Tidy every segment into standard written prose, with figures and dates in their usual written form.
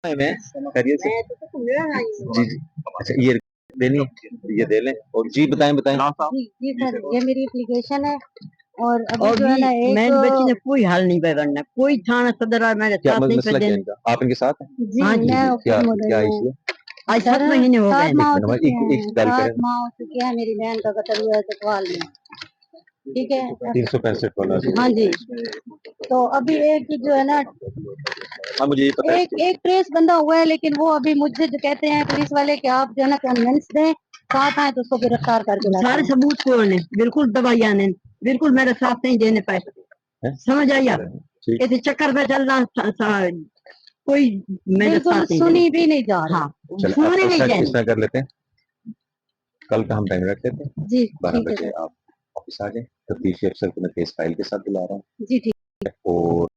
है मैं खैरियत से। जी जी। अच्छा ये देनी ये दे लें। और जी बताएं बताएं। जी जी सर, ये मेरी एप्लीकेशन है और अभी और जो है ना एक मेरी बच्ची ने कोई हाल नहीं बिगड़ना, कोई थाना सदर और मेरे क्या साथ नहीं मसला क्या कर है इनका? आप इनके साथ हैं? जी हाँ जी, मैं क्या खुद बोल क्या रही इशू हूँ। है? आज 7 सर महीने हो गए 7 माह हो नंबर चुके एक हैं, डायल 7 करें। माह हो चुके हैं मेरी बहन का कत्ल हुआ है सतवाल में। ठीक है 365 वाला। हाँ जी। तो अभी एक जो है ना हाँ मुझे ये पता है। एक ट्रेस बंदा हुआ है, लेकिन वो अभी मुझसे जो कहते हैं पुलिस वाले कि आप जो है ना कन्वेंस दें, साथ आए तो उसको गिरफ्तार करके लाते सारे हैं। सबूत को ने बिल्कुल दवाई आने बिल्कुल मेरे साथ नहीं देने पाए। हैं? समझ आई आप? ठीक ऐसे चक्कर में चलना कोई मेरे बिल्कुल साथ नहीं सुनी देने। भी नहीं जा रही। हाँ चले अब सुनने नहीं इस जानी। तरह कर लेते हैं। कल का हम टाइम रख लेते हैं। जी 12 ठीक है बजे सर। आप ऑफिस आ जाए। तफ्तीशी अफसर को मैं केस फाइल के साथ बुला रहा हूँ। जी ठीक और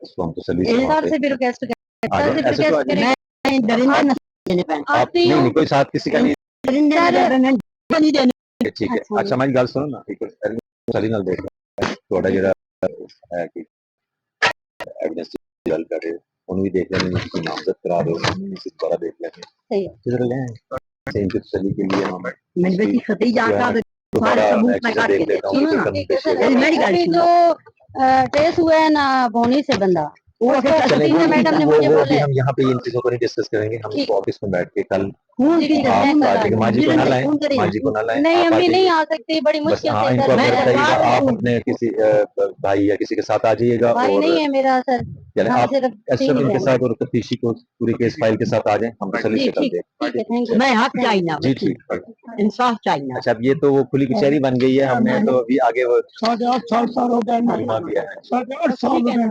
उसको हम तसल्ली से है। वहाँ सर पे से भी रिक्वेस्ट आ जाए। सर से भी ऐसे तो आ रिक्वेस्ट जाए। करेंगे। मैं दरिंदे न देने पाए। आप आती नहीं हूँ नहीं कोई साथ किसी का नहीं। दरिंदे सर। नहीं देने। ठीक है। अच्छा अच्छा हमारी गल सुनो ना एक सारी नाल देख थोड़ा जेड़ा है कि एविडेंस की गल कर रहे हो ਉਹਨੂੰ भी देख लेंगे। किसी नामजद करा रहे हो किसी द्वारा देख लेंगे। सही है। किधर ले सेम की तसल्ली के लिए हम मेरी बेटी खतीजा का दोबारा सारे सबूत मैं एक्शन काट देख के दे लेता हूँ सुनो कि ना। कम ठीक है पेशी सर। अगर मेरी गाड़ी अभी सुनो। जो ट्रेस हुआ है ना भोनी से बंदा, वो उसको चले खतीजा मैडम ने मुझे वो बोले। अभी हम यहाँ पे इन चीजों को नहीं डिस्कस करेंगे। हम ठीक इसको ऑफिस में बैठ के कल खून जी की ठीक है, आप मैं आ कल आ जाएंगे। माँ जी को ना लाएं। माँ जी को ना लाएं। नहीं आप आ अम्मी नहीं जाइए। आ सकती, बड़ी बस मुश्किल हाँ से इनको इधर आप मैं घर बताइएगा। आप मैं अपने किसी भाई या किसी के साथ आ जाइएगा। भाई और नहीं है मेरा सर, चले हम आप सिर्फ तीन एसएफ ही इनके बहन साथ हैं। और तफ्तीशी को पूरे केस फाइल के साथ आ जाएं। हम तसल्ली जी से कल ठीक देख। है, थैंक यू। मैं हक चाहिए जी बच्ची, ठीक। इंसाफ चाहिए। अच्छा अब ये तो वो खुली कचहरी बन गई है। हमने तो अभी आगे वो 8.5 साल हो गए। 8 साल हो गए। ठीक है ना।